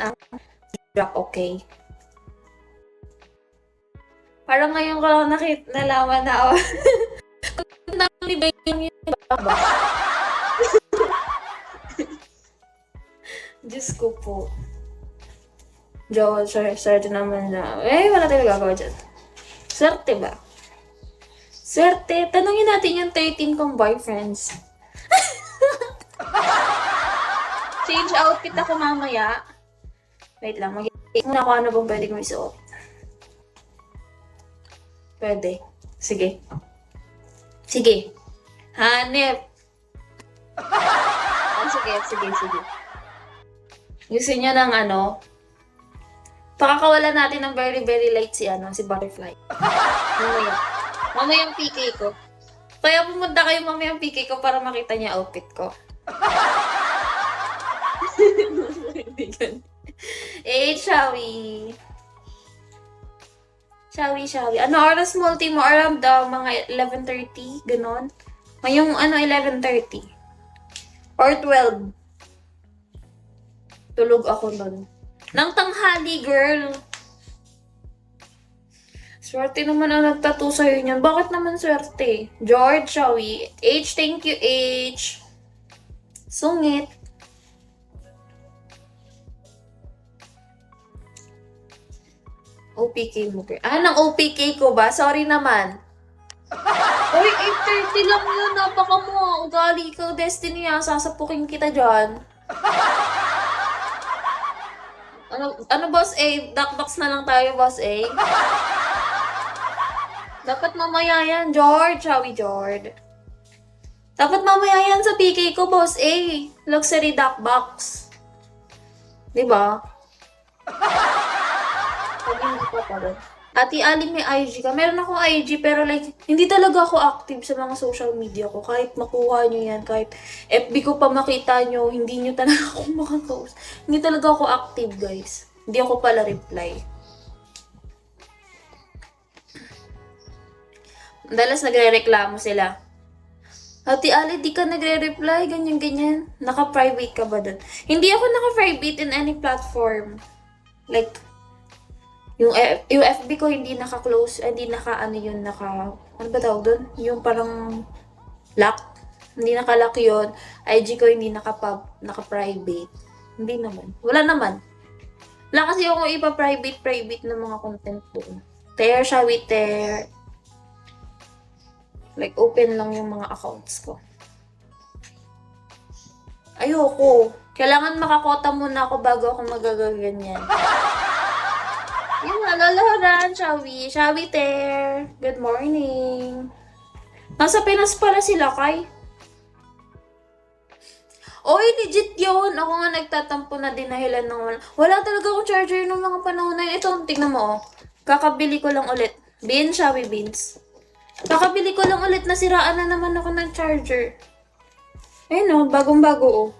ang drop, okay? Parang ngayon ko lang nalaman na, oh. Nalibay yung baba. Diyos ko po. Swerte naman na. Wala tayong gagawa dyan. Swerte ba? Swerte. Tanungin natin yung 13 kong boyfriends. Change outfit ako mamaya. Wait lang. Mag-take muna ako ano bang pwede kong isuot. Pwede. Sige. Sige. Hanep. Sige. Gusto niya ng ano? Pakakawalan natin ng very, very light si Butterfly. Mamaya yung PK ko. Kaya pumunta kayo mamaya yung PK ko para makita niya outfit ko. Shall we? Ano oras multi mo? Around mga 11:30? Ganon? Ngayong 11:30. Or 12. Tulog ako nun. Nang tanghali, girl. Swerte naman ang nagtattoo sa'yo niyan. Bakit naman swerte? George, shall we? H, thank you, H. Sungit. OPK mo, girl. Nang OPK ko ba? Sorry naman. Uy, 8:30 lang yun. Napaka mo. Ugali ka, Destiny, sasapukin kita dyan. Ano, boss A? Duckbox na lang tayo, boss A. Dapat mamaya yan, George. Howie, George. Dapat mamaya yan sa PK ko, boss A. Luxury duckbox. Diba? Pag hindi pa pala. Ate Ali, may IG ka. Meron akong IG, pero like, hindi talaga ako active sa mga social media ko. Kahit makuha nyo yan, kahit FB ko pa makita nyo, hindi nyo talaga ako makakaus. Hindi talaga ako active, guys. Hindi ako pala reply. Madalas nagre-reklamo sila. Ate Ali, di ka nagre-reply, ganyan-ganyan. Naka-private ka ba dun? Hindi ako naka-private in any platform. Like, yung FB ko hindi naka-close, hindi ano ba tawag doon? Yung parang lock. Hindi naka-lock yun. IG ko hindi naka-private. Hindi naman. Wala naman. Wala kasi ako ipa-private ng mga content doon. Shall we tear? Like, open lang yung mga accounts ko. Ayoko. Kailangan makakota muna ako bago ako magaganyan. Yung loloran, shall we tear? Good morning. Nasa Pinas pala sila, Kay. Oy, legit yun. Ako nga nagtatampo na dinahilan ng wala talaga akong charger ng mga panahon na yun. Ito, tingnan mo, oh. Kakabili ko lang ulit. Beans, shall we, beans? Kakabili ko lang ulit, nasiraan na naman ako ng charger. Ayun, oh, bagong-bago, oh.